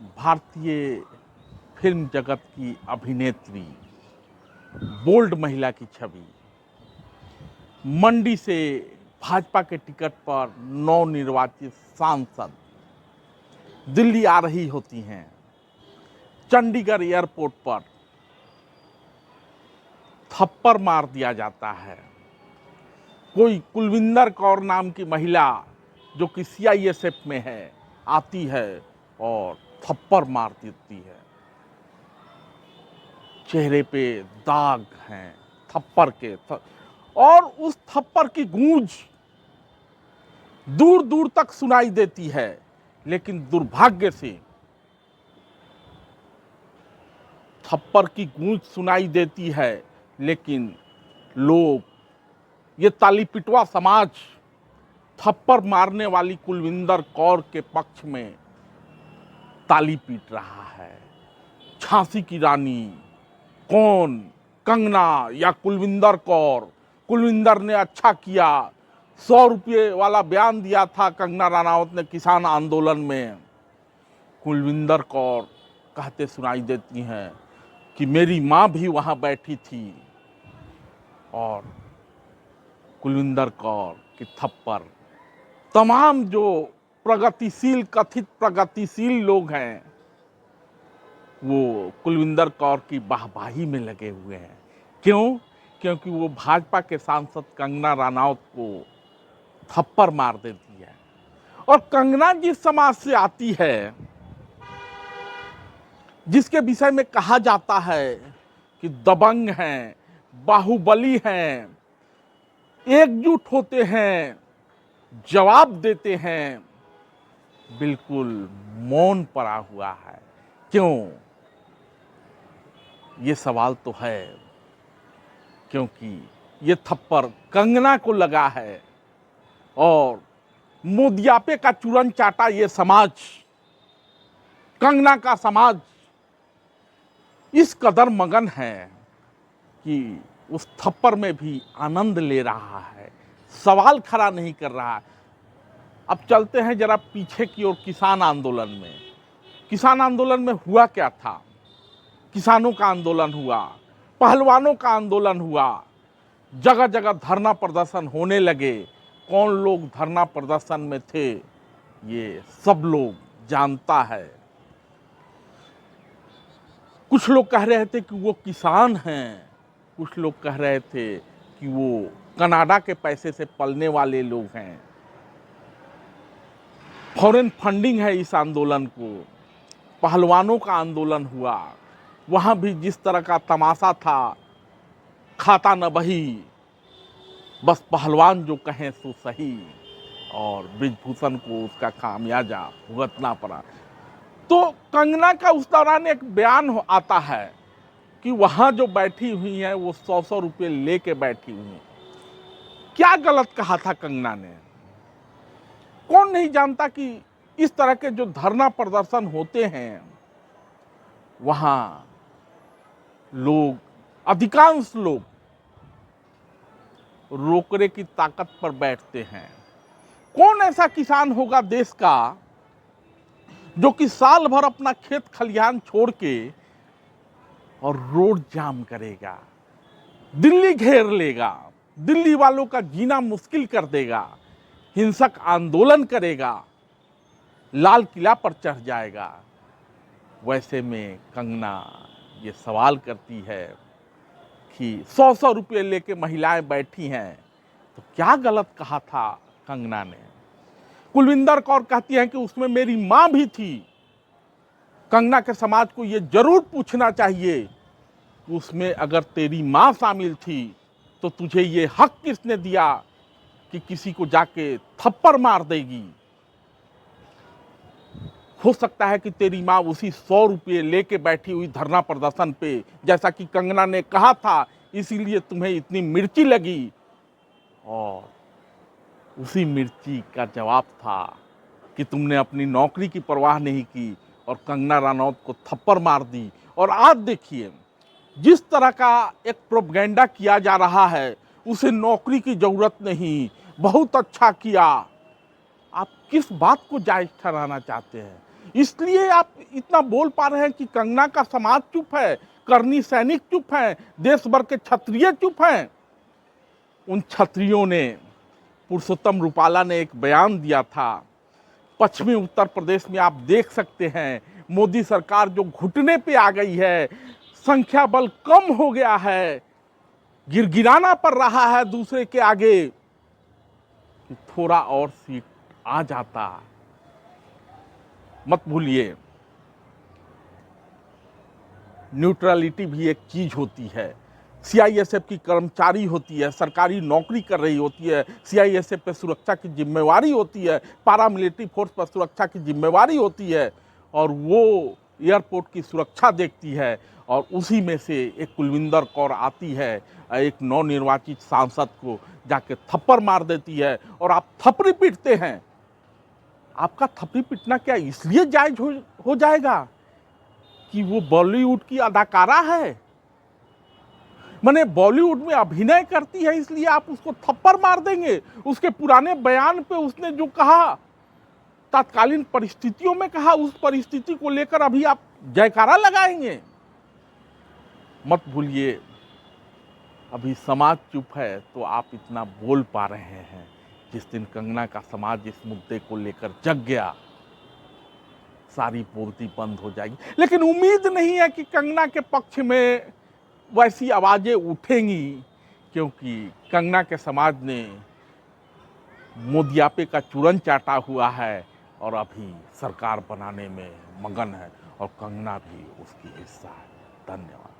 भारतीय फिल्म जगत की अभिनेत्री, बोल्ड महिला की छवि। मंडी से भाजपा के टिकट पर नवनिर्वाचित सांसद दिल्ली आ रही होती हैं। चंडीगढ़ एयरपोर्ट पर थप्पड़ मार दिया जाता है। कोई कुलविंदर कौर नाम की महिला जो कि सीआईएसएफ में है आती है और थप्पड़ मार देती है। चेहरे पे दाग हैं थप्पड़ के और उस थप्पड़ की गूंज दूर दूर तक सुनाई देती है। लेकिन दुर्भाग्य से थप्पड़ की गूंज सुनाई देती है, लेकिन लोग, ये ताली पिटवा समाज थप्पड़ मारने वाली कुलविंदर कौर के पक्ष में ताली पीट रहा है। झांसी की रानी कौन, कंगना या कुलविंदर कौर? कुलविंदर ने अच्छा किया, 100 रुपये वाला बयान दिया था कंगना रनावत ने किसान आंदोलन में। कुलविंदर कौर कहते सुनाई देती हैं कि मेरी मां भी वहां बैठी थी। और कुलविंदर कौर की थप्पड़ तमाम जो प्रगतिशील, कथित प्रगतिशील लोग हैं, वो कुलविंदर कौर की वाहवाही में लगे हुए हैं। क्यों? क्योंकि वो भाजपा के सांसद कंगना रनावत को थप्पड़ मार देती है। और कंगना जिस समाज से आती है, जिसके विषय में कहा जाता है कि दबंग हैं, बाहुबली हैं, एकजुट होते हैं, जवाब देते हैं, बिल्कुल मौन पड़ा हुआ है। क्यों? ये सवाल तो है, क्योंकि ये थप्पड़ कंगना को लगा है और मोदियापे का चूरन चाटा ये समाज, कंगना का समाज इस कदर मगन है कि उस थप्पड़ में भी आनंद ले रहा है, सवाल खड़ा नहीं कर रहा। अब चलते हैं जरा पीछे की ओर, किसान आंदोलन में। किसान आंदोलन में हुआ क्या था? किसानों का आंदोलन हुआ, पहलवानों का आंदोलन हुआ, जगह जगह धरना प्रदर्शन होने लगे। कौन लोग धरना प्रदर्शन में थे ये सब लोग जानता है। कुछ लोग कह रहे थे कि वो किसान हैं, कुछ लोग कह रहे थे कि वो कनाडा के पैसे से पलने वाले लोग हैं। फॉरेन फंडिंग है इस आंदोलन को। पहलवानों का आंदोलन हुआ, वहां भी जिस तरह का तमाशा था, खाता न बही, बस पहलवान जो कहें सो सही, और ब्रिजभूषण को उसका खामियाजा भुगतना पड़ा। तो कंगना का उस दौरान एक बयान आता है कि वहां जो बैठी हुई है वो 100 रुपये लेके बैठी हुई है। क्या गलत कहा था कंगना ने? कौन नहीं जानता कि इस तरह के जो धरना प्रदर्शन होते हैं वहां लोग, अधिकांश लोग रोकने की ताकत पर बैठते हैं। कौन ऐसा किसान होगा देश का जो कि साल भर अपना खेत खलिहान छोड़ के और रोड जाम करेगा, दिल्ली घेर लेगा, दिल्ली वालों का जीना मुश्किल कर देगा, हिंसक आंदोलन करेगा, लाल किला पर चढ़ जाएगा। वैसे में कंगना ये सवाल करती है कि 100 रुपये लेके महिलाएं बैठी हैं, तो क्या गलत कहा था कंगना ने? कुलविंदर कौर कहती हैं कि उसमें मेरी मां भी थी। कंगना के समाज को ये जरूर पूछना चाहिए कि उसमें अगर तेरी मां शामिल थी तो तुझे ये हक किसने दिया कि किसी को जाके थप्पड़ मार देगी? हो सकता है कि तेरी मां उसी 100 रुपये लेके बैठी हुई धरना प्रदर्शन पे, जैसा कि कंगना ने कहा था, इसीलिए तुम्हें इतनी मिर्ची लगी। और उसी मिर्ची का जवाब था कि तुमने अपनी नौकरी की परवाह नहीं की और कंगना रनावत को थप्पड़ मार दी। और आज देखिए जिस तरह का एक प्रोपेगेंडा किया जा रहा है, उसे नौकरी की जरूरत नहीं, बहुत अच्छा किया। आप किस बात को जायज ठहराना चाहते हैं? इसलिए आप इतना बोल पा रहे हैं कि कंगना का समाज चुप है, करनी सैनिक चुप हैं, देश भर के क्षत्रिय चुप हैं। उन क्षत्रियों ने, पुरुषोत्तम रूपाला ने एक बयान दिया था, पश्चिमी उत्तर प्रदेश में आप देख सकते हैं मोदी सरकार जो घुटने पे आ गई है, संख्या बल कम हो गया है, गिड़गिड़ाना पड़ रहा है दूसरे के आगे कि थोड़ा और सीट आ जाता। मत भूलिए, न्यूट्रलिटी भी एक चीज होती है। सीआईएसएफ की कर्मचारी होती है, सरकारी नौकरी कर रही होती है, सीआईएसएफ पे सुरक्षा की जिम्मेवारी होती है, पारामिलिट्री फोर्स पर सुरक्षा की जिम्मेवारी होती है, और वो एयरपोर्ट की सुरक्षा देखती है। और उसी में से एक कुलविंदर कौर आती है, एक नवनिर्वाचित सांसद को जाके थप्पड़ मार देती है, और आप थप्पड़ी पीटते हैं। आपका थप्पड़ी पीटना क्या इसलिए जायज हो जाएगा कि वो बॉलीवुड की अदाकारा है? माने बॉलीवुड में अभिनय करती है इसलिए आप उसको थप्पड़ मार देंगे? उसके पुराने बयान पे उसने जो कहा, तत्कालीन परिस्थितियों में कहा, उस परिस्थिति को लेकर अभी आप जयकारा लगाएंगे? मत भूलिए, अभी समाज चुप है तो आप इतना बोल पा रहे हैं। जिस दिन कंगना का समाज इस मुद्दे को लेकर जग गया, सारी पूर्ति बंद हो जाएगी। लेकिन उम्मीद नहीं है कि कंगना के पक्ष में वैसी आवाजें उठेंगी, क्योंकि कंगना के समाज ने मोदियापे का चूरन चाटा हुआ है और अभी सरकार बनाने में मगन है, और कंगना भी उसकी हिस्सा है। धन्यवाद।